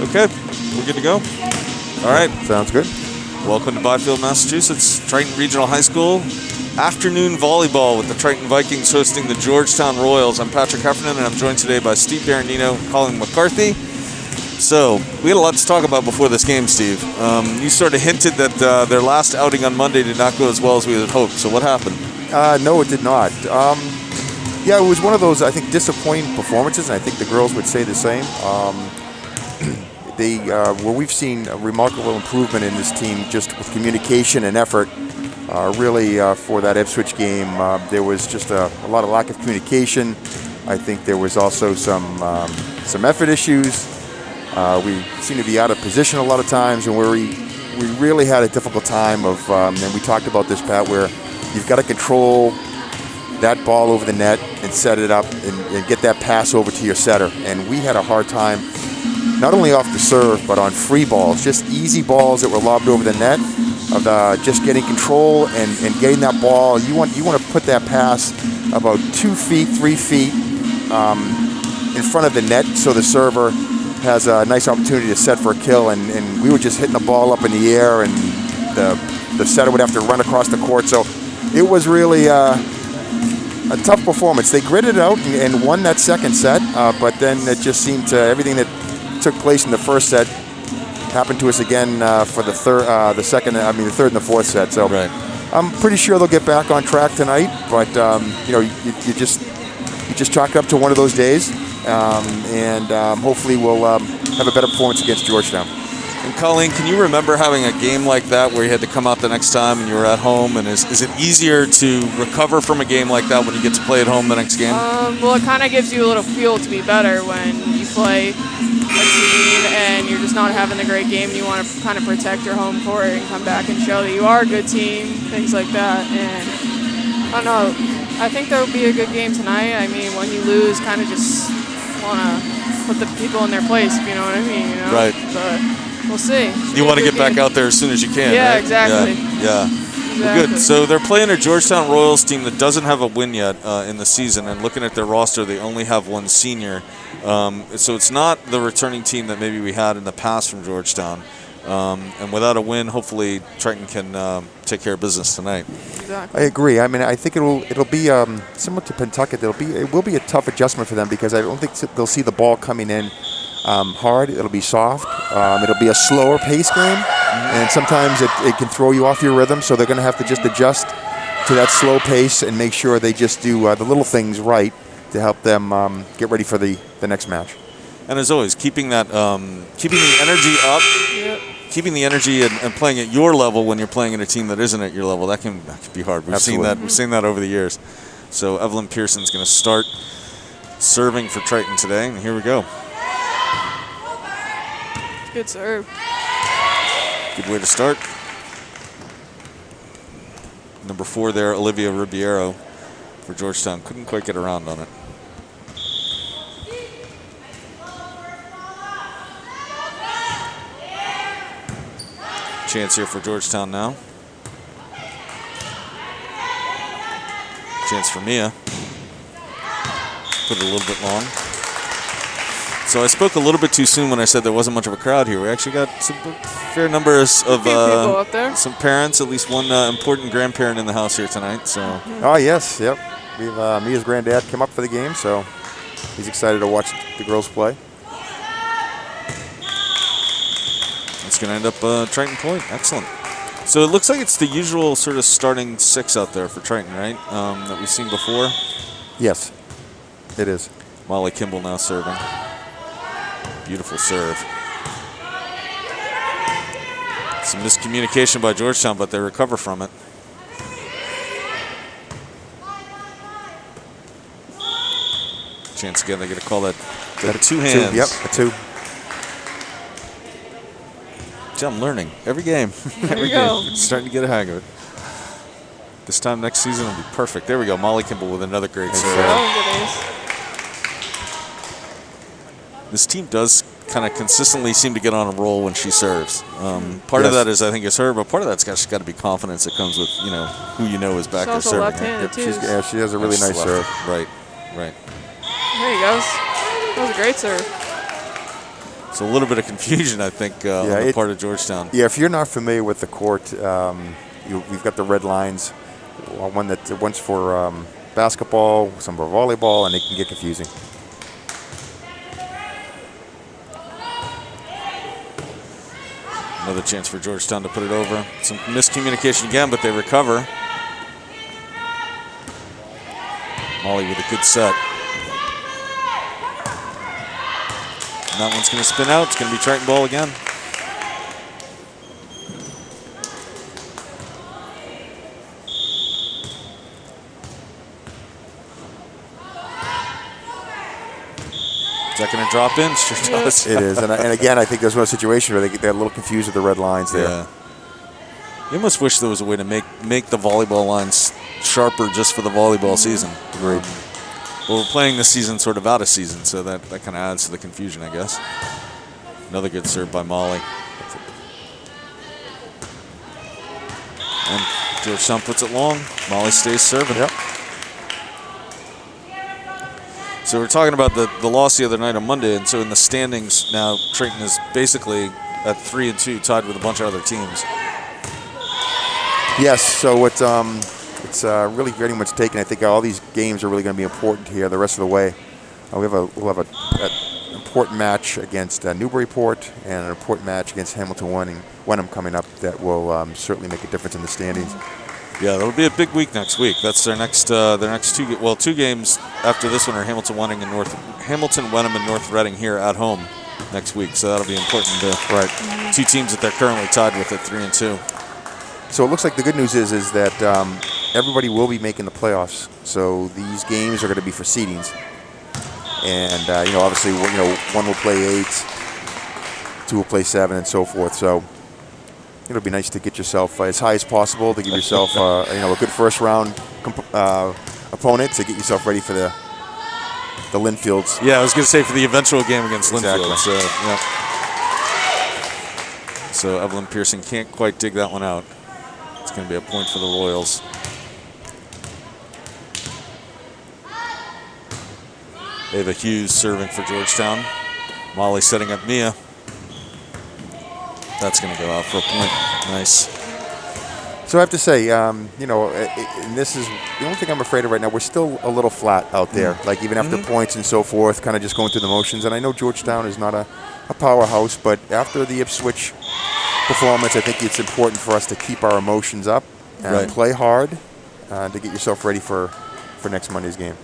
Okay, we're good to go. All right. Sounds good. Welcome to Byfield, Massachusetts, Triton Regional High School. Afternoon volleyball with the Triton Vikings hosting the Georgetown Royals. I'm Patrick Heffernan, and I'm joined today by Steve Barandino, Colin McCarthy. So, we had a lot to talk about before this game, Steve. You sort of hinted that their last outing on Monday did not go as well as we had hoped. So what happened? No, it did not. Yeah, it was one of those, I think, disappointing performances, and I think the girls would say the same. Where we've seen a remarkable improvement in this team just with communication and effort. Really, for that Ipswich game, there was just a lot of lack of communication. I think there was also some effort issues. We seem to be out of position a lot of times, and where we really had a difficult time of, and we talked about this, Pat, where you've got to control that ball over the net and set it up and get that pass over to your setter. And we had a hard time, not only off the serve, but on free balls, just easy balls that were lobbed over the net, of just getting control and getting that ball. You want to put that pass about 2 feet, 3 feet in front of the net, so the server has a nice opportunity to set for a kill. And we were just hitting the ball up in the air, and the setter would have to run across the court. So it was really a tough performance. They gritted it out and won that second set, but then it just seemed to everything that took place in the first set happened to us again for the third and the fourth set. So right. I'm pretty sure they'll get back on track tonight. But you just chalk it up to one of those days, and hopefully we'll have a better performance against Georgetown. And Colleen, can you remember having a game like that where you had to come out the next time and you were at home? And is it easier to recover from a game like that when you get to play at home the next game? Well, it kind of gives you a little fuel to be better when you play a team and you're just not having a great game and you want to kind of protect your home court and come back and show that you are a good team, things like that. And I don't know, I think there will be a good game tonight. I mean, when you lose, kind of just want to put the people in their place, if you know what I mean. You know? Right. But we'll see. You want to get back out there as soon as you can, yeah, right? Exactly. Yeah. Exactly. Well, good. So they're playing a Georgetown Royals team that doesn't have a win yet in the season, and looking at their roster, they only have one senior. So it's not the returning team that maybe we had in the past from Georgetown. And without a win, hopefully Triton can take care of business tonight. Exactly. I agree. I mean, I think it'll be similar to Pentucket. It will be a tough adjustment for them because I don't think they'll see the ball coming in hard. It'll be soft. It'll be a slower pace game, and sometimes it can throw you off your rhythm. So they're going to have to just adjust to that slow pace and make sure they just do the little things right to help them get ready for the next match. And as always, keeping the energy up. Yep. Keeping the energy and playing at your level when you're playing in a team that isn't at your level, that can be hard. We've seen that over the years. So Evelyn Pearson's going to start serving for Triton today, and here we go. Good serve. Good way to start. Number 4 there, Olivia Ribeiro for Georgetown. Couldn't quite get around on it. Chance here for Georgetown now. Chance for Mia. Put it a little bit long. So I spoke a little bit too soon when I said there wasn't much of a crowd here. We actually got some fair numbers of people up there. Some parents, at least one important grandparent in the house here tonight. So. Oh yes, yep. We've Mia's granddad came up for the game, so he's excited to watch the girls play. It's going to end up Triton point. Excellent. So it looks like it's the usual sort of starting 6 out there for Triton, right? That we've seen before. Yes, it is. Molly Kimball now serving. Beautiful serve. Some miscommunication by Georgetown, but they recover from it. Chance again, they get to call that 2 hands. Yep, a 2. I'm learning every game. Every game. Starting to get a hang of it. This time next season will be perfect. There we go. Molly Kimball with another great serve. This team does kind of consistently seem to get on a roll when she serves. Part of that is, I think, is her, but part of that's got to be confidence that comes with who is back there serving. Left-handed too. She has a really nice serve. Right. There he goes. That was a great serve. It's a little bit of confusion, I think, on the part of Georgetown. Yeah, if you're not familiar with the court, we've got the red lines. One's for basketball, some for volleyball, and it can get confusing. Another chance for Georgetown to put it over. Some miscommunication again, but they recover. Molly with a good set. And that one's going to spin out. It's going to be Triton ball again. Is that going to drop in? Sure does. It is. And again, I think there's one situation where they're a little confused with the red lines there. Yeah. You almost wish there was a way to make the volleyball lines sharper just for the volleyball season. Agreed. Well, we're playing this season sort of out of season, so that kind of adds to the confusion, I guess. Another good serve by Molly. And Georgetown puts it long. Molly stays serving. Yep. So we're talking about the loss the other night on Monday, and so in the standings now, Triton is basically at 3-2, tied with a bunch of other teams. Yes, so it's really very much taken. I think all these games are really going to be important here the rest of the way. We'll have an important match against Newburyport and an important match against Hamilton Wenham coming up that will certainly make a difference in the standings. Yeah, that'll be a big week next week. That's their next two games after this one are Hamilton Wenham and North Reading here at home next week. So that'll be important to two teams that they're currently tied with at 3-2. So it looks like the good news is that everybody will be making the playoffs. So these games are going to be for seedings, and obviously one will play 8, 2 will play 7, and so forth. So it'll be nice to get yourself as high as possible to give yourself a good first round opponent to get yourself ready for the Linfields. Yeah, I was going to say for the eventual game against Exactly. Linfield. So Evelyn Pearson can't quite dig that one out. It's going to be a point for the Royals. Ava Hughes serving for Georgetown. Molly setting up Mia. That's going to go out for a point. Nice. So I have to say, and this is the only thing I'm afraid of right now. We're still a little flat out there, like even after points and so forth, kind of just going through the motions. And I know Georgetown is not a powerhouse, but after the Ipswich performance, I think it's important for us to keep our emotions up and play hard to get yourself ready for next Monday's game.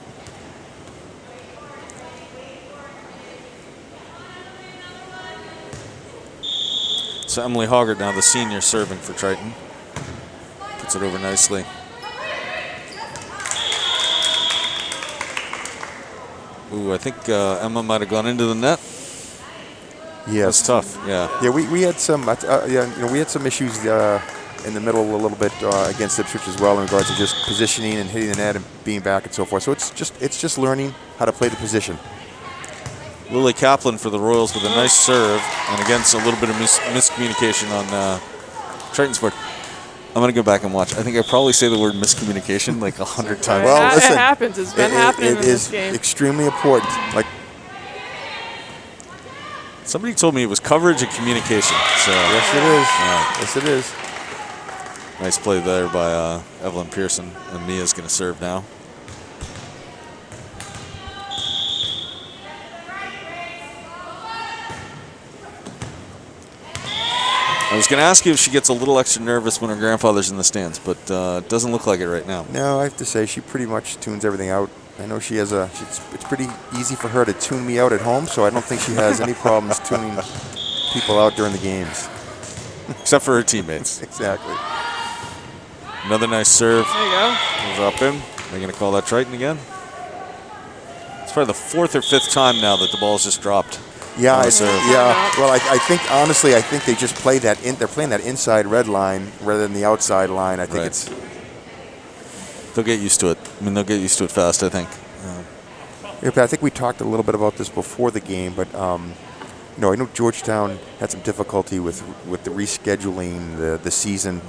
So Emily Hoggart now the senior serving for Triton. Gets it over nicely. Ooh, I think Emma might have gone into the net. Yes, that's tough. Yeah. Yeah, we had some. We had some issues in the middle a little bit against Ipswich as well in regards to just positioning and hitting the net and being back and so forth. So it's just learning how to play the position. Lily Kaplan for the Royals with a nice serve, and again, a little bit of miscommunication on Triton's part. I'm going to go back and watch. I think I probably say the word miscommunication like 100 times. Well, listen, it happens. It's been happening in this game. It is extremely important. Like somebody told me it was coverage and communication. So yes, it is. Yes, it is. Nice play there by Evelyn Pearson, and Mia's going to serve now. I was going to ask you if she gets a little extra nervous when her grandfather's in the stands, but it doesn't look like it right now. No, I have to say she pretty much tunes everything out. I know she has it's pretty easy for her to tune me out at home, so I don't think she has any problems tuning people out during the games. Except for her teammates. Exactly. Another nice serve. There you go. Goes up in. They're going to call that Triton again. It's probably the 4th or 5th time now that the ball's just dropped. Yeah, yeah. Well, I think honestly, I think they just play that they're playing that inside red line rather than the outside line. I think it's. They'll get used to it. I mean, they'll get used to it fast, I think. Yeah, but I think we talked a little bit about this before the game, but I know Georgetown had some difficulty with the rescheduling the season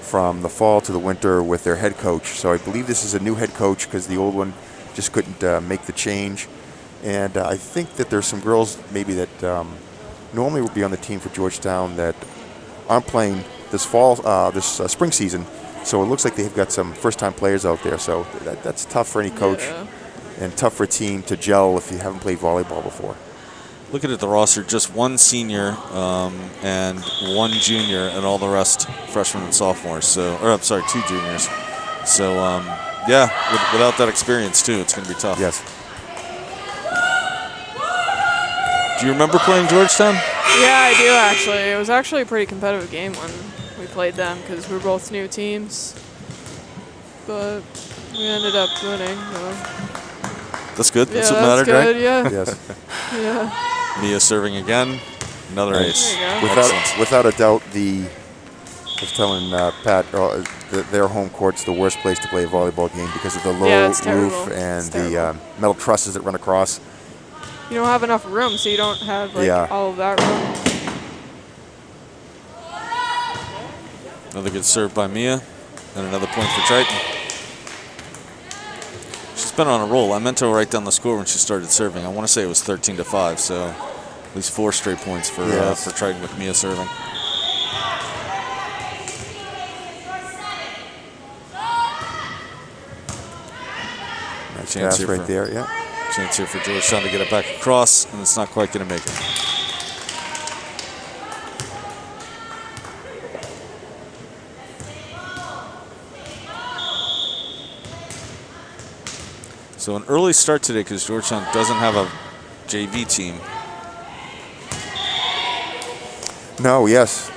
from the fall to the winter with their head coach. So I believe this is a new head coach because the old one just couldn't make the change. And I think that there's some girls maybe that normally would be on the team for Georgetown that aren't playing this fall, this spring season. So it looks like they've got some first-time players out there. So that's tough for any coach, and tough for a team to gel if you haven't played volleyball before. Looking at the roster, just one senior and one junior, and all the rest freshmen and sophomores. So, or I'm sorry, 2 juniors. So, yeah, without that experience too, it's going to be tough. Yes. Do you remember playing Georgetown? Yeah, I do actually. It was actually a pretty competitive game when we played them because we were both new teams. But we ended up winning. That's good. That's what that's mattered, good, right? Yeah. Yes. Yeah. Mia serving again. Another ace. There you go. Without a doubt, I was telling Pat, their home court's the worst place to play a volleyball game because of the low roof and the metal trusses that run across. You don't have enough room, so you don't have all of that room. Another good serve by Mia, and another point for Triton. She's been on a roll. I meant to write down the score when she started serving. I want to say it was 13-5, so at least 4 straight points for Triton with Mia serving. Nice pass right there, yeah. Chance here for Georgetown to get it back across, and it's not quite going to make it. So an early start today because Georgetown doesn't have a JV team. No, yes.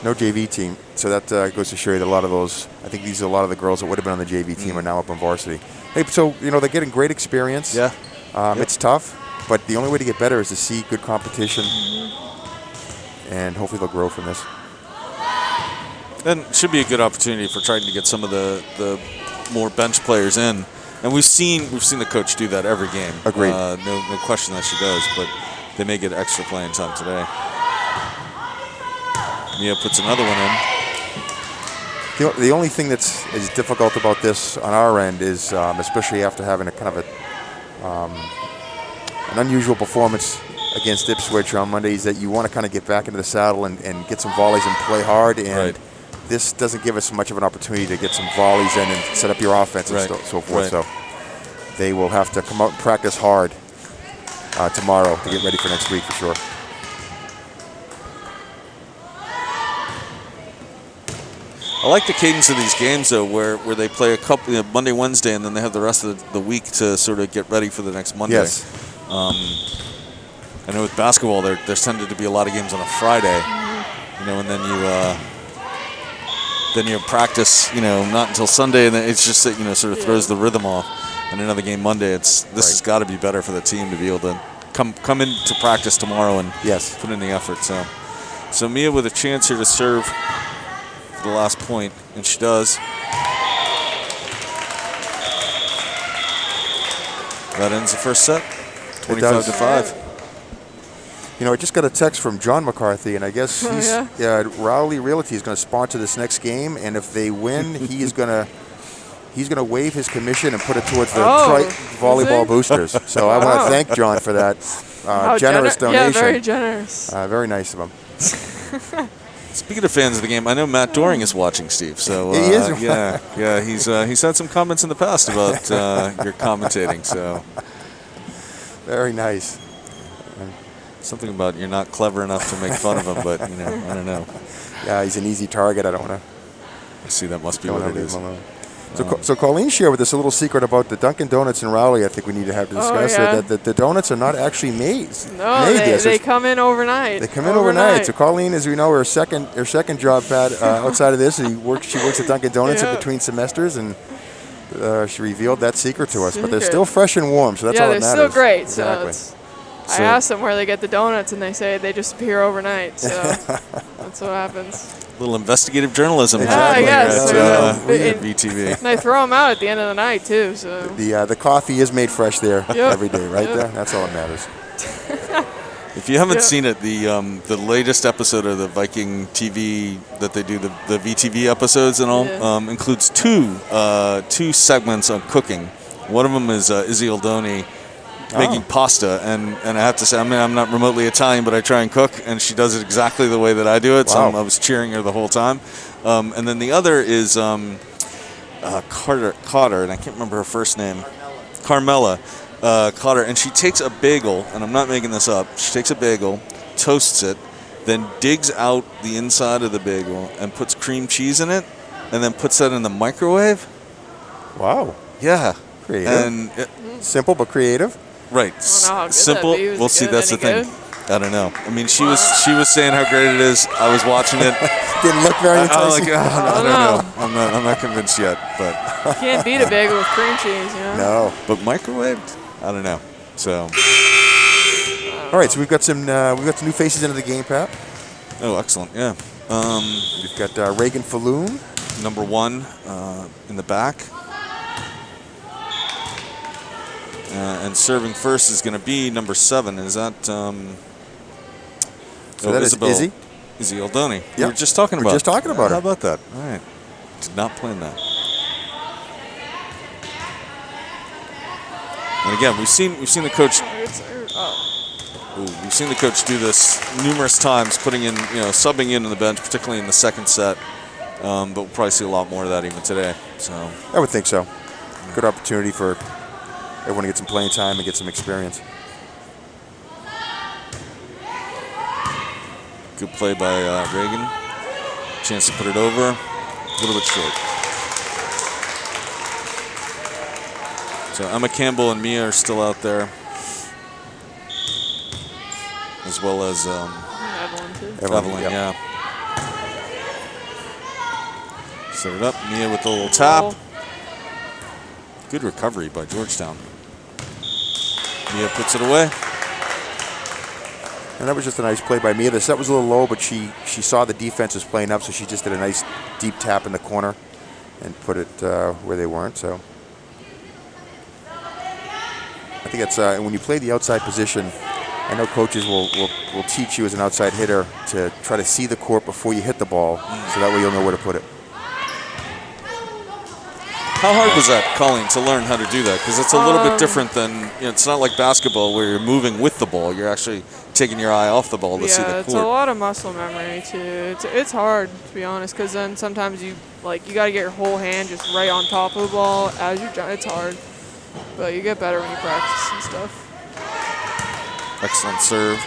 No JV team. So that goes to show you that a lot of those, I think these are a lot of the girls that would have been on the JV team are now up on varsity. Hey, so, they're getting great experience. Yeah. It's tough, but the only way to get better is to see good competition, and hopefully they'll grow from this. And it should be a good opportunity for Triton to get some of the more bench players in. And we've seen the coach do that every game. Agreed. No question that she does, but they may get extra playing time today. Mia puts another one in. The only thing that's is difficult about this on our end is, especially after having a kind of an unusual performance against Ipswich on Monday, is that you want to kind of get back into the saddle and get some volleys and play hard. And this doesn't give us much of an opportunity to get some volleys in and set up your offense and so forth. So they will have to come out and practice hard tomorrow to get ready for next week for sure. I like the cadence of these games, though, where they play a couple Monday, Wednesday, and then they have the rest of the week to sort of get ready for the next Monday. Yes. I know with basketball, there's tended to be a lot of games on a Friday, and then you practice, not until Sunday, and then it's just that sort of throws the rhythm off. And another game Monday. This has got to be better for the team to be able to come into practice tomorrow and put in the effort. So Mia with a chance here to serve the last point, and she does. That ends the first set, 25-5. I just got a text from John McCarthy, and I guess Rowley Realty is going to sponsor this next game, and if they win, he's going to waive his commission and put it towards the Triton volleyball boosters. So I want to thank John for that generous donation. Yeah, very generous. Very nice of him. Speaking of fans of the game, I know Matt Doring is watching, Steve. So he is. He's had some comments in the past about your commentating. So very nice. Something about you're not clever enough to make fun of him, but I don't know. Yeah, he's an easy target. I don't want to. I see that must be what it is. So Colleen shared with us a little secret about the Dunkin' Donuts in Rowley. I think we need to have to discuss that the donuts are not actually made. No, they come in overnight. They come in overnight. So Colleen, as we know, her second job, Pat, outside of this, she works at Dunkin' Donuts in between semesters, and she revealed that secret to us. But they're still fresh and warm, so that's all that matters. Yeah, they're still great. Exactly. So I asked them where they get the donuts, and they say they just appear overnight. So that's what happens. A little investigative journalism exactly. at VTV. And they throw them out at the end of the night, too. So the coffee is made fresh there every day, right there? That's all that matters. If you haven't seen it, the latest episode of the Viking TV that they do, the VTV episodes and all, includes two segments on cooking. One of them is Izzy Aldoni making pasta, and I have to say, I mean, I'm not remotely Italian, but I try and cook, and she does it exactly the way that I do it. Wow. So I was cheering her the whole time. And then the other is Cotter, and I can't remember her first name. Carmela Cotter, and she takes a bagel, and I'm not making this up. She takes a bagel, toasts it, then digs out the inside of the bagel and puts cream cheese in it, and then puts that in the microwave. Wow. Yeah. Creative. And Simple but creative. right. I don't know how good Simple. that'd be. Was We'll it see. good? That's the Any thing. I don't know. I mean, she was saying how great it is. I was watching it. Didn't look very I was enticing. like, I I don't don't know. I'm not convinced yet. But Can't beat a bagel with cream cheese, you know? No. but microwaved, I don't know. So All right, so we've got some new faces into the game, Pat. excellent. Yeah. We've got Reagan Falloon. Number 1 in the back. And serving first is going to be number 7. Is that So that is Isabel? Izzy. Izzy Aldoni. We Yep. were just talking We're about. just talking about How her. about that? All right. Did not plan that. And again, we've seen the coach. We've seen the coach do this numerous times, putting in, subbing in on the bench, particularly in the second set. But we'll probably see a lot more of that even today. So I would think so. Good opportunity for everyone to get some playing time and get some experience. good play by Reagan. Chance to put it over. A little bit short. So Emma Campbell and Mia are still out there, as well as Evelyn, too. Evelyn, yep. yeah. Set it up. Mia with the little tap. Good recovery by Georgetown. Mia puts it away. And that was just a nice play by Mia. The set was a little low, but she saw the defense was playing up, so she just did a nice deep tap in the corner and put it where they weren't. So I think that's when you play the outside position. I know coaches will teach you as an outside hitter to try to see the court before you hit the ball, so that way you'll know where to put it. How hard was that, Colleen, to learn how to do that? Because it's a little bit different than, it's not like basketball where you're moving with the ball. You're actually taking your eye off the ball to see the court. Yeah, it's a lot of muscle memory too. It's hard, to be honest, because then sometimes you got to get your whole hand just right on top of the ball as you're jumping. It's hard, but you get better when you practice and stuff. Excellent serve.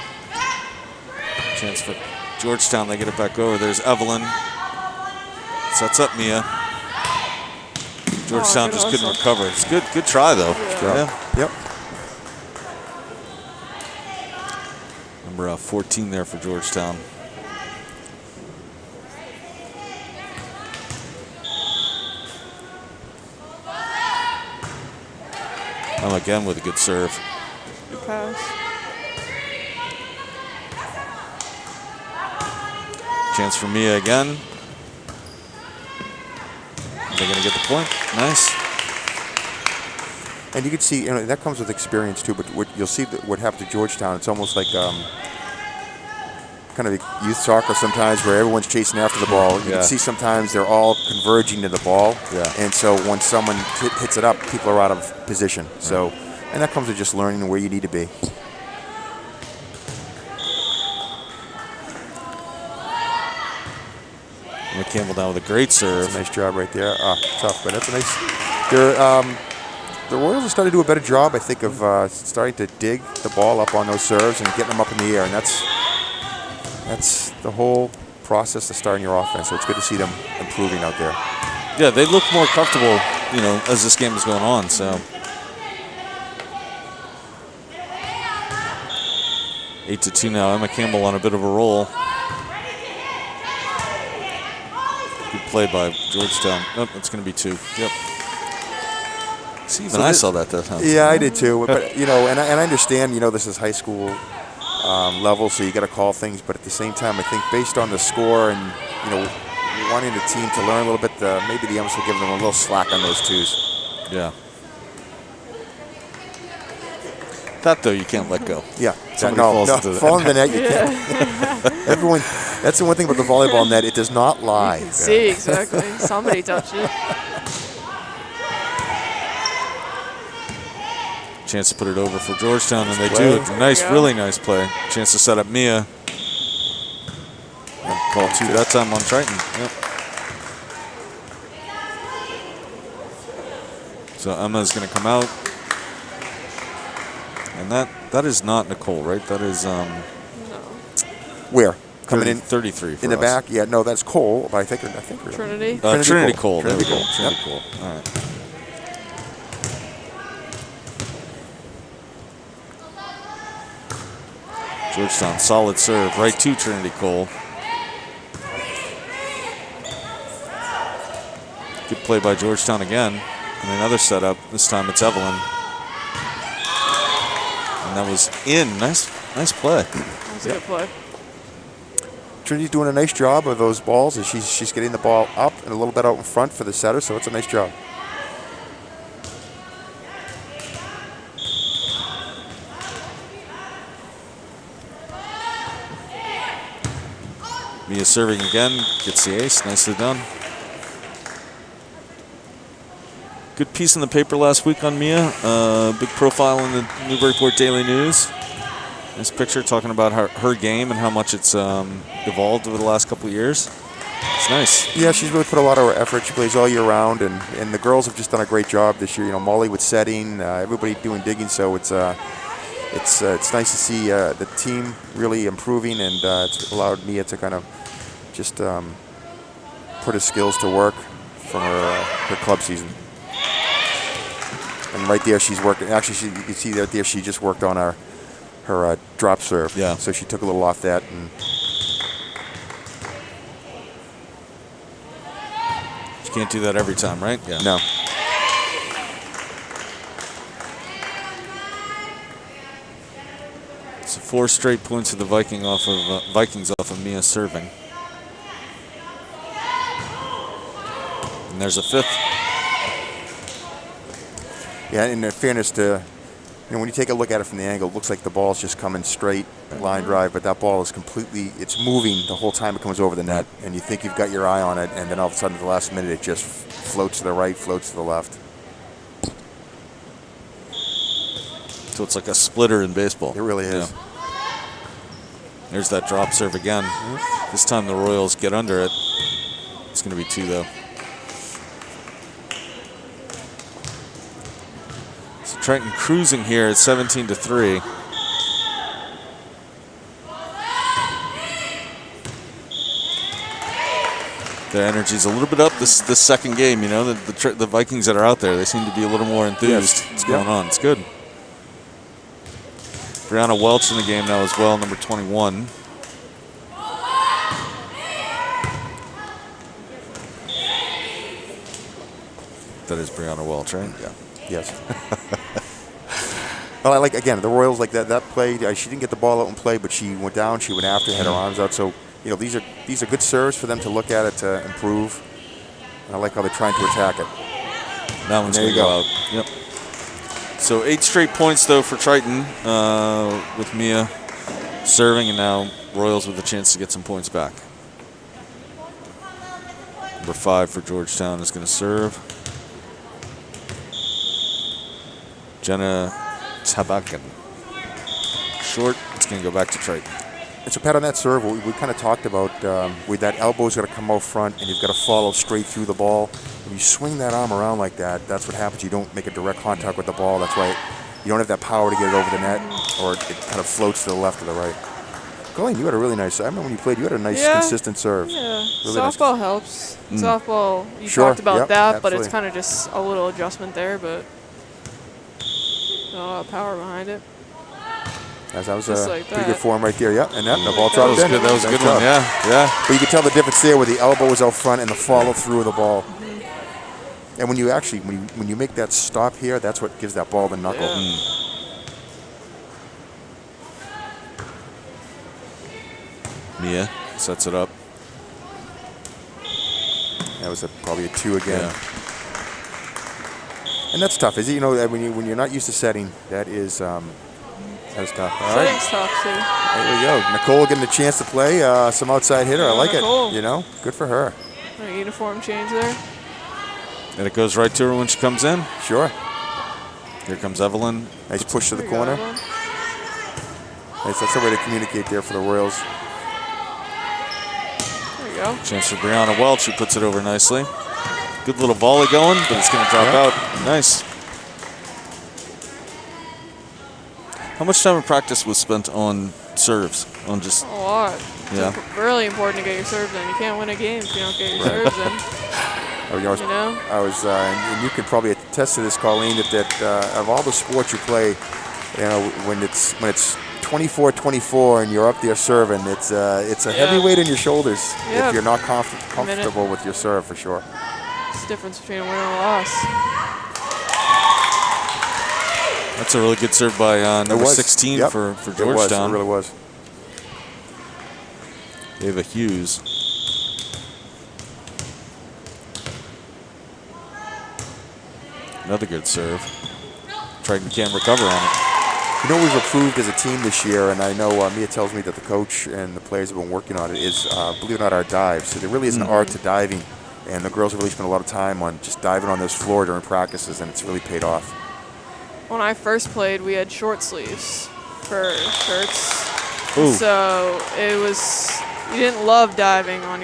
Chance for Georgetown. They get it back over. There's Evelyn. Sets up Mia. Georgetown just couldn't recover. It's good try though. Yeah. Yep. Number 14 there for Georgetown. Again with a good serve. Good pass. Chance for Mia again. They're going to get the point. Nice. And you can see, that comes with experience too. But you'll see what happened to Georgetown. It's almost like kind of youth soccer sometimes, where everyone's chasing after the ball. You can see sometimes they're all converging to the ball. Yeah. And so when someone hits it up, people are out of position. So, and that comes with just learning where you need to be. Campbell down with a great serve. That's a nice job right there. Tough, but that's a nice. The Royals are starting to do a better job, I think, of starting to dig the ball up on those serves and getting them up in the air, and that's the whole process of starting your offense. So it's good to see them improving out there. Yeah, they look more comfortable, as this game is going on. So 8-2 now. Emma Campbell on a bit of a roll. Good play by Georgetown. Oh, it's going to be 2. Yep. See, even I saw that time. Yeah, I did too. But and I understand. This is high school level, so you got to call things. But at the same time, I think based on the score and wanting the team to learn a little bit, maybe the umps will give them a little slack on those twos. Yeah. That though you can't let go. Yeah. Somebody falls into that. Fall in the net, you can't. Everyone. That's the one thing about the volleyball net. It does not lie. You can see exactly. Somebody touched it. Chance to put it over for Georgetown, and they play. do it. Nice, really nice play. Chance to set up Mia. And call 2 that time on Triton. Yep. So Emma's going to come out. And that is not Nicole, right? That is Where? Coming in 33 for in the us. back? Yeah, no, that's Cole. But I think Trinity. Trinity Cole. Trinity There we go. Cole. Trinity Yep. Cole. All right. Georgetown, solid serve. Right to Trinity Cole. Good play by Georgetown again. And another setup. This time it's Evelyn. And that was in. Nice play. That was a good play. Trinity's doing a nice job of those balls, and she's getting the ball up and a little bit out in front for the setter, so it's a nice job. Mia serving again. Gets the ace. Nicely done. Good piece in the paper last week on Mia. Big profile in the Newburyport Daily News. Nice picture talking about her game and how much it's evolved over the last couple of years. It's nice. Yeah, she's really put a lot of her effort. She plays all year round, and the girls have just done a great job this year. You know, Molly with setting, everybody doing digging. So it's nice to see the team really improving, and it's allowed Mia to kind of just put her skills to work for her club season. And right there, she's working. Actually, you can see that there she just worked on her drop serve. Yeah. So she took a little off that. And You can't do that every time, right? Yeah. no. So 4 straight points of the Vikings off of Mia serving. And there's a 5th. Yeah, and in fairness to, when you take a look at it from the angle, it looks like the ball's just coming straight, line drive, but that ball is it's moving the whole time it comes over the net, and you think you've got your eye on it, and then all of a sudden at the last minute it just floats to the right, floats to the left. So it's like a splitter in baseball. It really is. Yeah. There's that drop serve again. This time the Royals get under it. It's going to be 2, though. So Triton cruising here at 17-3. Their energy's a little bit up this second game. You know, the Vikings that are out there, they seem to be a little more enthused. What's going on? It's good. Brianna Welch in the game now as well, number 21. That is Brianna Welch, right? Yeah. Yes. Well, I like, again, the Royals, like that play, she didn't get the ball out and play, but she went down, she went after, had her arms out. So, you know, these are good serves for them to look at it to improve. And I like how they're trying to attack it. That one's going to go out. Yep. So 8 straight points, though, for Triton with Mia serving, and now Royals with a chance to get some points back. Number 5 for Georgetown is going to serve. Jenna Tabakan. Short. It's going to go back to Triton. And so, Pat, on that serve, we kind of talked about with that elbow's got to come out front, and you've got to follow straight through the ball. When you swing that arm around like that, that's what happens. You don't make a direct contact with the ball. That's why you don't have that power to get it over the net, or it kind of floats to the left or the right. Colleen, you had a really nice. I remember when you played, you had a nice, consistent serve. Yeah, really softball nice. helps. Softball, you Sure, talked about yep, that, but it's absolutely. kind of just a little adjustment there, but a lot of power behind it. As that was Just a like pretty that. good form right there. Yep, and the ball That dropped was in. good. That was a Nice good one. job. Yeah. But you can tell the difference there where the elbow was out front and the follow through of the ball. And when you actually when you make that stop here, that's what gives that ball the knuckle. Yeah. Mia sets it up. That was probably a 2 again. Yeah. And that's tough, is it? You know, when you're not used to setting, that is tough. All right, Setting's tough, too. there we go. Nicole getting a chance to play some outside hitter. I like Nicole. it. You know, good for her. A uniform change there. And it goes right to her when she comes in. Sure. Here comes Evelyn. Nice push to the There you corner. go. Nice, that's the way to communicate there for the Royals. There you go. Chance for Brianna Welch, who puts it over nicely. Good little volley going, but it's going to drop out. Nice. How much time in practice was spent on serves? On just A lot. Yeah. It's really important to get your serves in. You can't win a game if you don't get your serves in. You know? I was, and you can probably attest to this, Colleen, that of all the sports you play, you know, when it's 24-24 and you're up there serving, it's a heavy weight on your shoulders if you're not comfortable with your serve, for sure. It's the difference between a win and a loss. That's a really good serve by number 16 for Georgetown. It really was. Ava Hughes. Another good serve. Triton can't recover on it. You know, we've improved as a team this year, and I know Mia tells me that the coach and the players have been working on it, is, believe it or not, our dives. So there really is an art to diving, and the girls have really spent a lot of time on just diving on this floor during practices, and it's really paid off. When I first played, we had short sleeves for shirts. Ooh. So it was, you didn't love diving on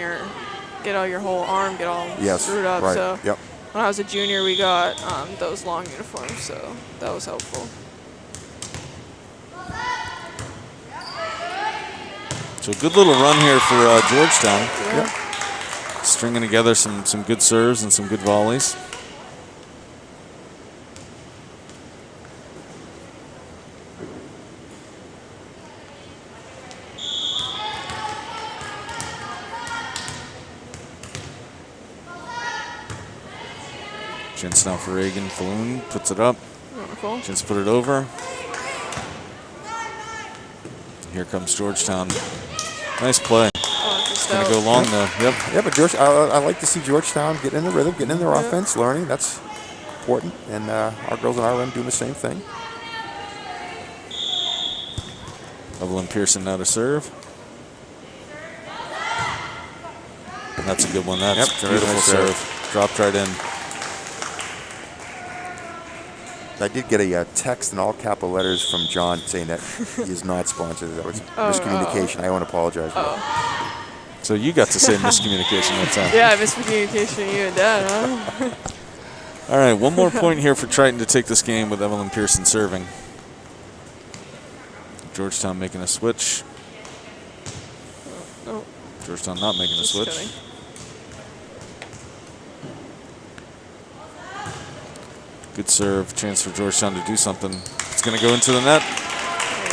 get all your whole arm, get all screwed up. Right. So Yep. when I was a junior, we got those long uniforms, so that was helpful. So a good little run here for Georgetown. Yeah. Yep. Stringing together some good serves and some good volleys. Chance now for Reagan. Falloon puts it up. Wonderful. Chance put it over. Here comes Georgetown. Nice play. Oh, It's going to go long though. Yep. Yeah, but I like to see Georgetown getting in the rhythm, getting in their offense, learning. That's important. And our girls in Ireland doing the same thing. Evelyn Pearson now to serve. That's a good one. That's a beautiful nice serve. Dropped right in. I did get a text in all capital letters from John saying that he is not sponsored. That was miscommunication. I want to apologize for that. So you got to say miscommunication that time. Yeah, miscommunication, you and Dad, huh? All right, one more point here for Triton to take this game with Evelyn Pearson serving. Georgetown making a switch. No. Georgetown not making a Just switch. kidding. Good serve. Chance for Georgetown to do something. It's going to go into the net.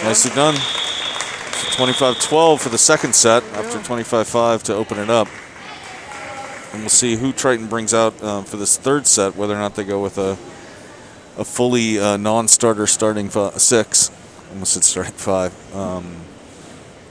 Nicely done. So 25-12 for the second set after 25-5 to open it up. And we'll see who Triton brings out for this third set, whether or not they go with a fully non-starter starting six. Almost said starting five.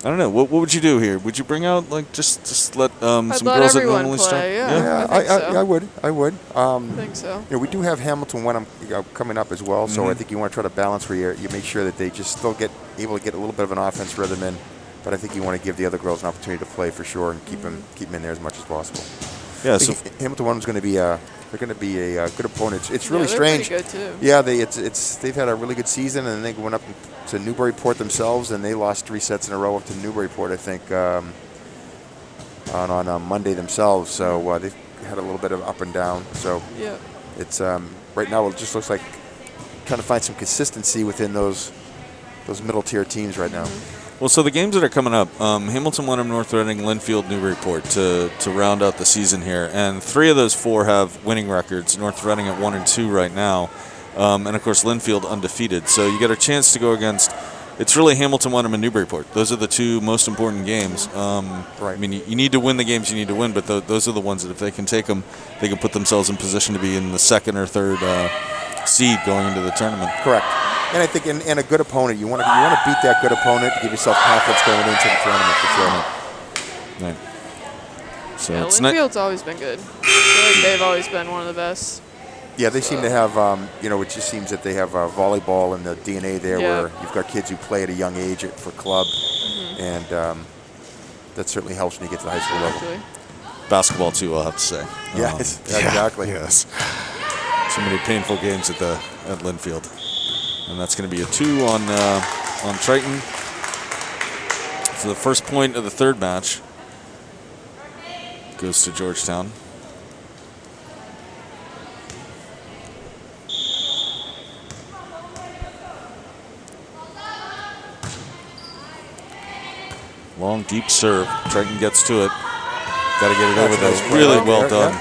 I don't know. What would you do here? Would you bring out just let some girls that normally start? Yeah, I would. I think so. You know, we do have Hamilton Wenham coming up as well, so I think you want to try to balance where you make sure that they just still able to get a little bit of an offense rhythm in, but I think you want to give the other girls an opportunity to play for sure and keep them in there as much as possible. Yeah. So Hamilton Wenham's going to be they're going to be a good opponent. It's really they're strange. Pretty good too. Yeah, they've had a really good season, and they went up to Newburyport themselves, and they lost 3 sets in a row up to Newburyport, I think, on Monday themselves. So they've had a little bit of up and down. So it's right now it just looks like trying to find some consistency within those middle tier teams right now. Well, so the games that are coming up, Hamilton, Wenham, North Reading, Linfield, Newburyport to round out the season here. And 3 of those 4 have winning records. North Reading at 1 and 2 right now. And, of course, Linfield undefeated. So you get a chance to go against – it's really Hamilton, Wenham, and Newburyport. Those are the 2 most important games. Right. I mean, you need to win the games you need to win, but those are the ones that if they can take them, they can put themselves in position to be in the 2nd or 3rd seed going into the tournament. Correct. And I think in a good opponent, you want to beat that good opponent to give yourself confidence going into the tournament for sure. Right. So yeah, it's Linfield's always been good. I feel like they've always been one of the best. Yeah, they seem to have, it just seems that they have volleyball in the DNA there where you've got kids who play at a young age for club, and that certainly helps when you get to the high school level. Basketball, too, I'll have to say. Yes, exactly. Yes. So many painful games at Linfield. And that's going to be a 2 on Triton. So the first point of the third match goes to Georgetown. Long, deep serve. Triton gets to it. Got to get it over there. Really well done.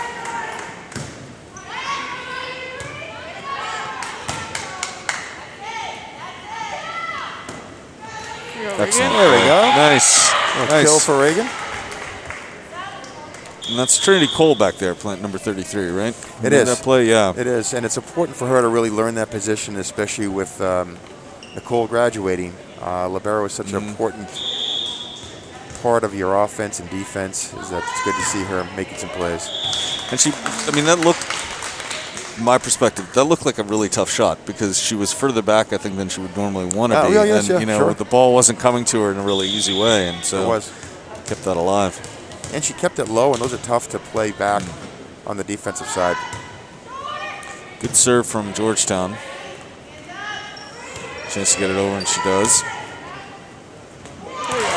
Excellent. There we go. Nice. Nice. Kill for Reagan. And that's Trinity Cole back there, plant number 33, right? It is. That play, yeah. It is, and it's important for her to really learn that position, especially with Nicole graduating. Libero is such an important part of your offense and defense. Is that it's good to see her making some plays. And she, I mean, that looked, from my perspective, that looked like a really tough shot because she was further back, I think, than she would normally want to be. Yeah, yes, and, you know, sure. the ball wasn't coming to her in a really easy way, and so It was. kept that alive. And she kept it low, and those are tough to play back on the defensive side. Good serve from Georgetown. Chance to get it over, and she does.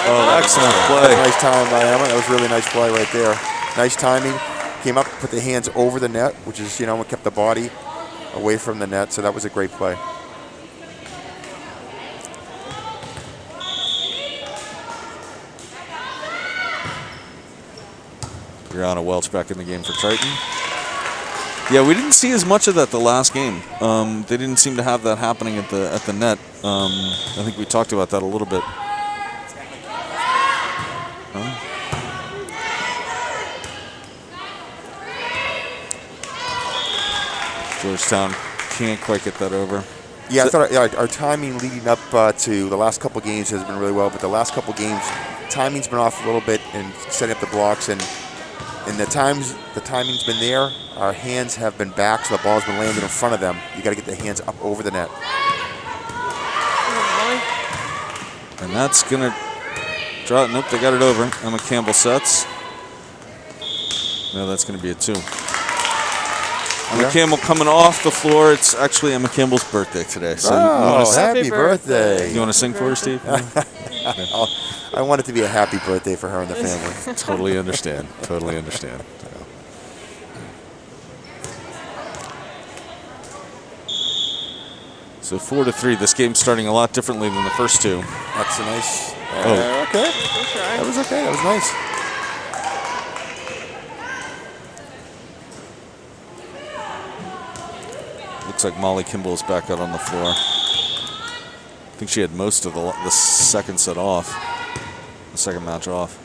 Oh, excellent play. Nice time by Emma. That was a really nice play right there. Nice timing. Came up, put the hands over the net, which is, you know, kept the body away from the net. So that was a great play. Brianna Welch back in the game for Triton. Yeah, we didn't see as much of that the last game. They didn't seem to have that happening at the net. I think we talked about that a little bit. Georgetown can't quite get that over. Yeah, I thought our timing leading up to the last couple games has been really well, but the last couple games, timing's been off a little bit in setting up the blocks, and the timing's been there. Our hands have been back, so the ball's been landing in front of them. You got to get the hands up over the net. And that's gonna draw. Nope, they got it over. Emma Campbell sets. No, that's gonna be a 2. Emma Campbell coming off the floor. It's actually Emma Campbell's birthday today. So happy birthday. You want to sing for her, Steve? I want it to be a happy birthday for her and the family. Totally understand. Totally understand. So 4-3. This game's starting a lot differently than the first two. That's a nice. Okay. That was okay. That was nice. Looks like Molly Kimball is back out on the floor. I think she had most of the second set off, the second match off.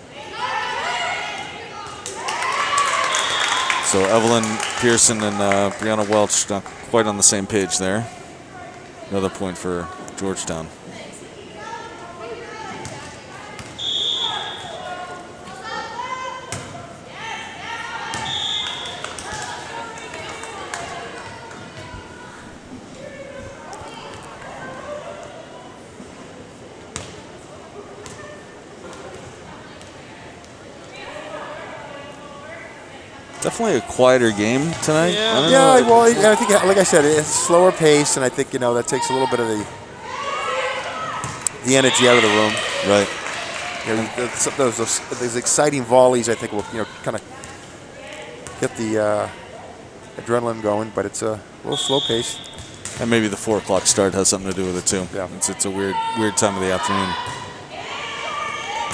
So Evelyn Pearson and Brianna Welch not quite on the same page there. Another point for Georgetown. Definitely a quieter game tonight. Yeah, well, I think, like I said, it's slower pace, and I think, you know, that takes a little bit of the energy out of the room. Right. You know, those exciting volleys, I think, will, you know, kind of get the adrenaline going, but it's a little slow pace. And maybe the 4 o'clock start has something to do with it too. Yeah. It's a weird time of the afternoon.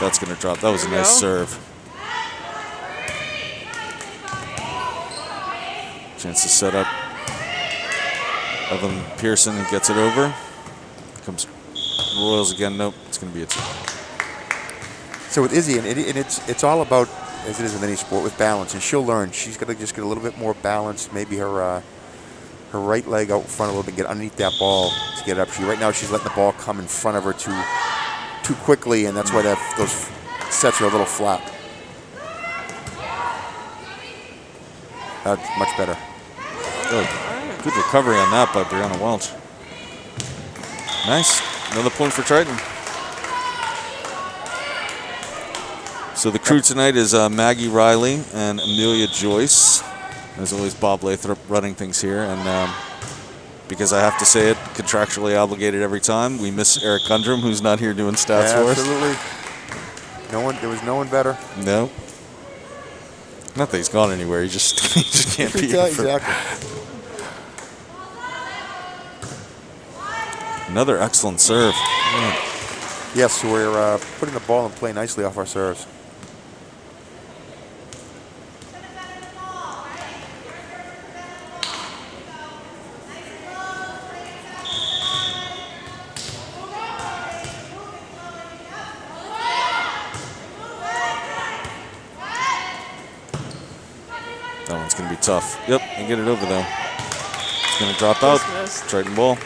That's going to drop. That was a nice serve. Chance to set up. Evelyn Pearson gets it over. Comes Royals again. Nope, it's going to be a 2. So with Izzy, and it's all about, as it is with any sport, with balance, and she'll learn. She's got to just get a little bit more balance. Maybe her right leg out in front a little bit, get underneath that ball to get it up. Right now she's letting the ball come in front of her too quickly, and that's why those sets are a little flat. That's much better. Good recovery on that by Brianna Welch. Nice. Another point for Triton. So the crew tonight is Maggie Riley and Amelia Joyce. As always, Bob Lathrop running things here. And because I have to say it, contractually obligated every time. We miss Eric Gundrum, who's not here doing stats for us. Absolutely. There was no one better. No. Not that he's gone anywhere. He just can't be here. Exactly. Another excellent serve. Yes, we're putting the ball in play nicely off our serves. That one's going to be tough. Yep, and get it over though. It's going to drop out. Triton ball.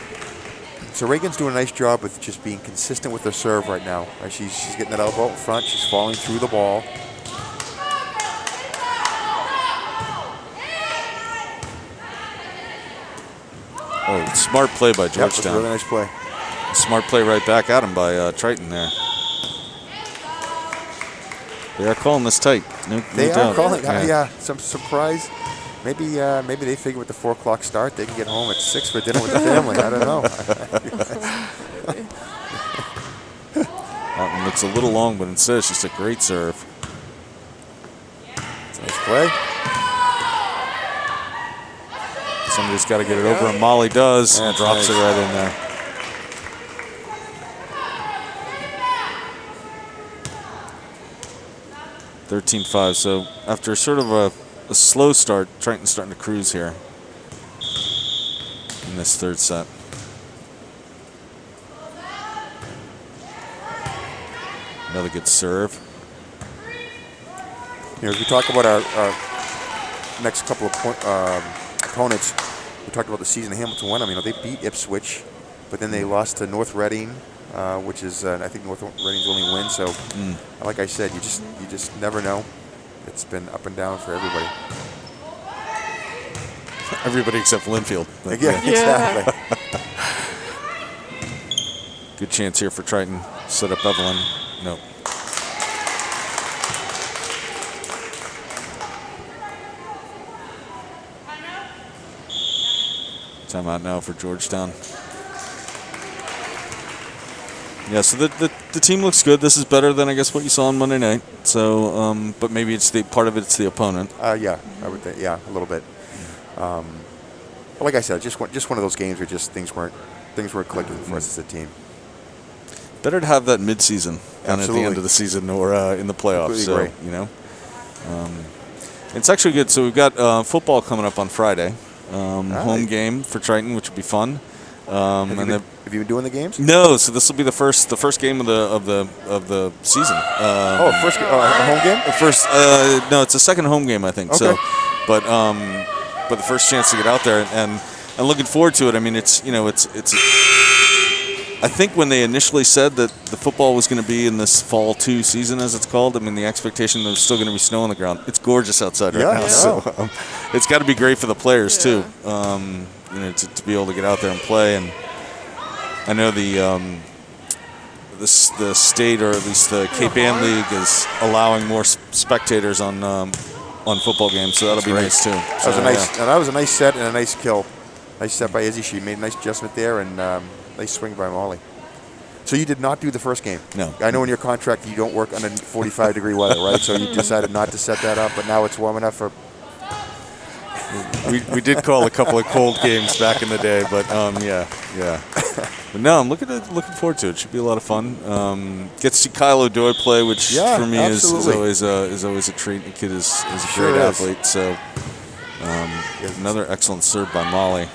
So Reagan's doing a nice job with just being consistent with her serve right now. She's getting that elbow in front. She's falling through the ball. Oh, smart play by Georgetown. Yep, that's a really nice play. Smart play right back at him by Triton there. They are calling this tight. No They doubt. are calling. Yeah, some surprise. Maybe they figure with the 4 o'clock start they can get home at 6 for dinner with the family. I don't know. That one looks a little long, but instead it's just a great serve. It's a nice play. Somebody's got to get it over, and Molly does, and drops it right in there. (13-5). So after sort of a slow start, Triton's starting to cruise here in this third set. Another good serve. As we talk about our next couple of opponents, we talked about the season Hamilton won. I mean, they beat Ipswich, but then they lost to North Reading, which is I think North Reading's only win. So, like I said, you just never know. It's been up and down for everybody. Everybody except Linfield. Yeah, exactly. Good chance here for Triton. Set up Evelyn. Nope. Timeout now for Georgetown. Yeah, so the team looks good. This is better than I guess what you saw on Monday night. So, but maybe it's part of it's the opponent. Yeah, I would think. Yeah, a little bit. But like I said, just one of those games where just things weren't clicking for us as a team. Better to have that mid-season than at the end of the season or in the playoffs. So agree. you know, it's actually good. So we've got football coming up on Friday. Home game for Triton, which would be fun. Have you been doing the games? No, so this will be the first game of the season. Home game? No, it's a second home game, I think. Okay. So, but the first chance to get out there and looking forward to it. I mean, it's. I think when they initially said that the football was going to be in this fall 2 season, as it's called, I mean, the expectation that there's still going to be snow on the ground. It's gorgeous outside right now, so it's got to be great for the players too. To be able to get out there and play. And I know the state, or at least the Cape Ann League, is allowing more spectators on football games, so that'll be nice too. So, that was a nice set and a nice kill. Nice set by Izzy. She made a nice adjustment there, and nice swing by Molly. So you did not do the first game? No. I know in your contract you don't work under 45-degree weather, right? So you decided not to set that up, but now it's warm enough for... We did call a couple of cold games back in the day, but yeah. But no, I'm looking forward to it. Should be a lot of fun. Get to see Kyle O'Doy play, which for me is always a treat. The kid is a great athlete. So another excellent serve by Molly.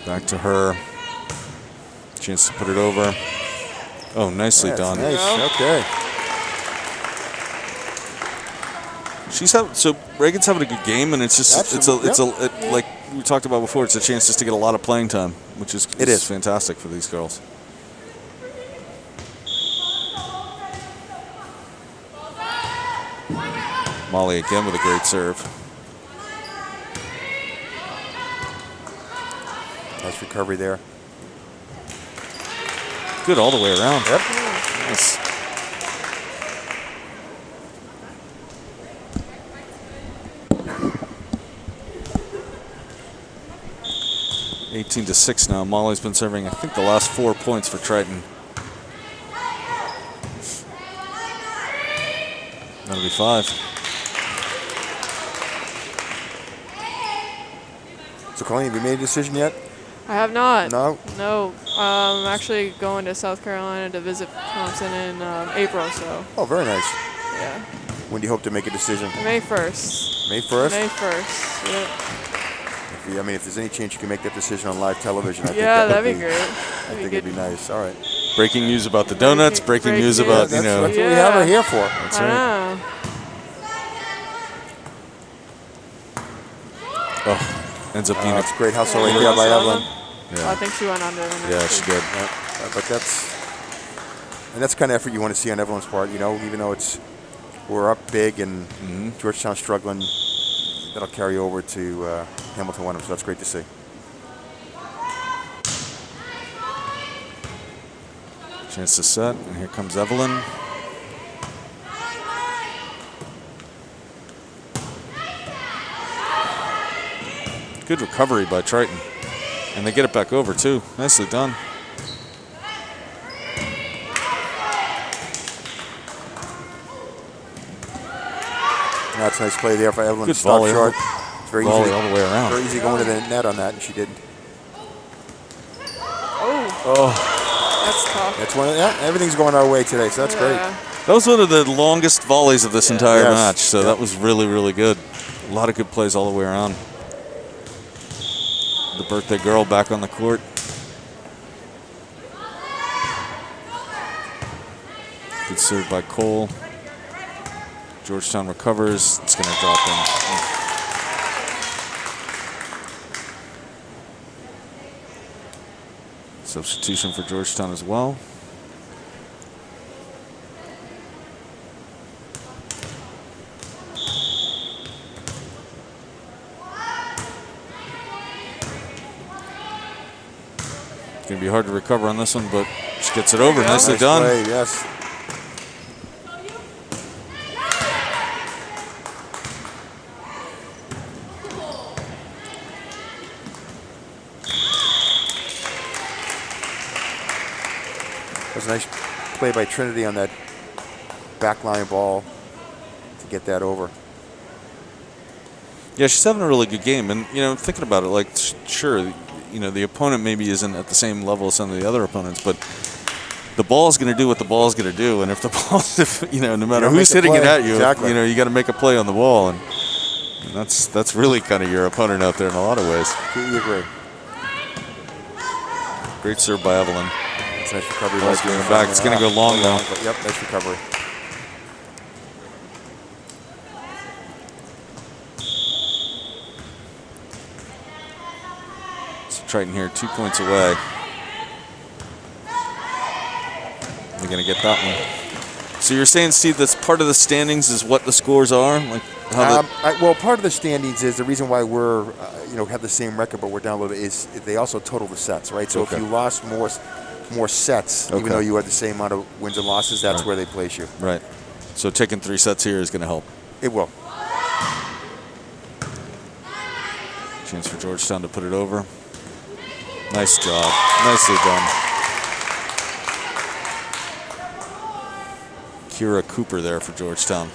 Back to her. Chance to put it over. Oh, nicely done. Nice. Okay. So Reagan's having a good game, and it's just like we talked about before. It's a chance just to get a lot of playing time, which is fantastic for these girls. Molly again with a great serve. Nice recovery there. Good all the way around. Yep. Nice. 18-6 now. Molly's been serving, I think, the last 4 points for Triton. That'll be 5. So, Colleen, have you made a decision yet? I have not. No? No. I'm actually going to South Carolina to visit Thompson in April, so. Oh, very nice. Yeah. When do you hope to make a decision? May 1st. May 1st? May 1st, yep. If there's any chance you can make that decision on live television, I think that'd be great. I think it'd be nice. All right. Breaking news about the donuts, breaking news about, That's what we have her here for. That's right. Oh, ends up being It's a great hustle right there by Evelyn. Yeah. I think she went under. Yeah, she did. But that's the kind of effort you want to see on Evelyn's part. You know, even though we're up big and Georgetown struggling, that'll carry over to Hamilton Wenham. So that's great to see. Chance to set, and here comes Evelyn. Good recovery by Triton. And they get it back over, too. Nicely done. That's a nice play there for Evelyn. Good Stop volley. short. It's very Volley easy. all the way around. Very easy going to the net on that, and she didn't. That's tough. That's everything's going our way today, so that's great. That was one of the longest volleys of this entire Yes. match, so that was really, really good. A lot of good plays all the way around. The birthday girl back on the court. Good serve by Cole. Georgetown recovers. It's going to drop in. Substitution for Georgetown as well. It's going to be hard to recover on this one, but she gets it over. Nicely Nice done. play, yes. That was a nice play by Trinity on that backline ball to get that over. Yeah, she's having a really good game. And, you know, thinking about it, like, sure, you know, the opponent maybe isn't at the same level as some of the other opponents, but the ball's going to do what the ball's going to do. And if the ball, you know, no matter who's hitting it at you, exactly. you know, you got to make a play on the ball. And that's really kind of your opponent out there in a lot of ways. Completely agree. Great serve by Evelyn. It's a nice recovery. Ball's going back. It's going to go long now. But yep, nice recovery. Triton here, 2 points away. They're going to get that one. So you're saying, Steve, that's part of the standings is what the scores are? Like how well, part of the standings is the reason why we're, have the same record, but we're down a little bit, is they also total the sets, right? So if you lost more sets, even though you had the same amount of wins and losses, that's where they place you. Right. So taking 3 sets here is going to help. It will. Chance for Georgetown to put it over. Nice job. Nicely done. Kira Cooper there for Georgetown.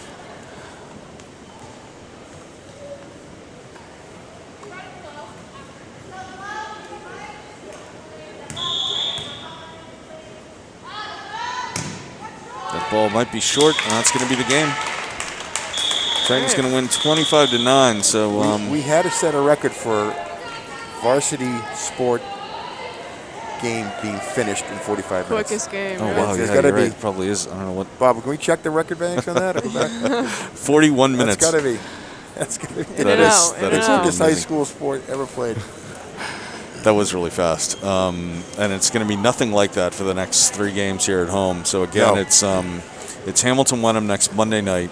That ball might be short, and that's going to be the game. Triton's going to win 25-9. So we had to set a record for varsity sport game being finished in 45 minutes. Quickest game. Oh, right? wow. There's Yeah, gotta you're be. right. It probably is. I don't know what. Bob, can we check the record banks on that? 41 minutes. That's got to be. That's got to be. In and out. That is Quickest high amazing. school sport ever played. That was really fast. And it's going to be nothing like that for the next 3 games here at home. So, again, it's Hamilton Wenham next Monday night.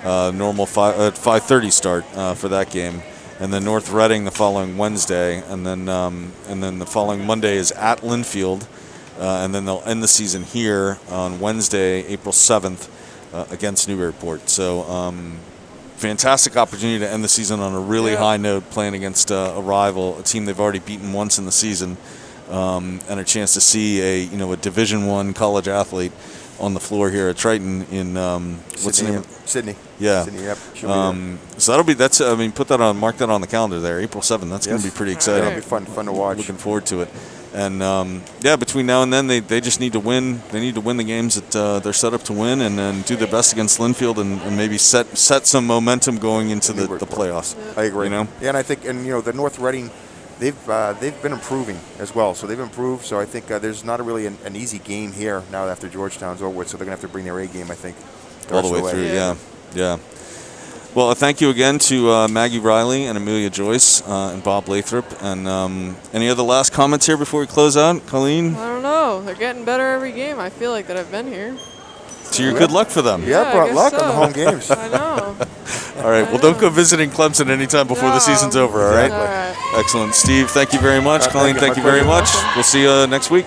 Normal 5:30 start for that game. And then North Reading the following Wednesday, and then the following Monday is at Linfield, and then they'll end the season here on Wednesday, April 7th, against Newburyport. So fantastic opportunity to end the season on a really high note, playing against a rival, a team they've already beaten once in the season, and a chance to see a Division I college athlete on the floor here at Triton in what's the name? Sydney. Yeah. Sydney, yep. So mark that on the calendar there, April 7th. That's going to be pretty exciting. That'll be fun to watch. Looking forward to it. And between now and then, they just need to win. They need to win the games that they're set up to win, and then do their best against Linfield, and maybe set some momentum going into the playoffs. I agree. Yeah, and I think, the North Reading, they've been improving as well. So they've improved. So I think there's not really an easy game here now after Georgetown's over with. So they're gonna have to bring their A game, I think, all the way through. Yeah. Well, thank you again to Maggie Riley and Amelia Joyce and Bob Lathrop. And any other last comments here before we close out, Colleen? I don't know. They're getting better every game. I feel like that I've been here. So you're good luck for them. Yeah, brought luck on the home games. I know. All right. Well, don't go visiting Clemson anytime before the season's over. All right. All right. Excellent. Steve, thank you very much. Colleen, thank you very much. We'll see you next week.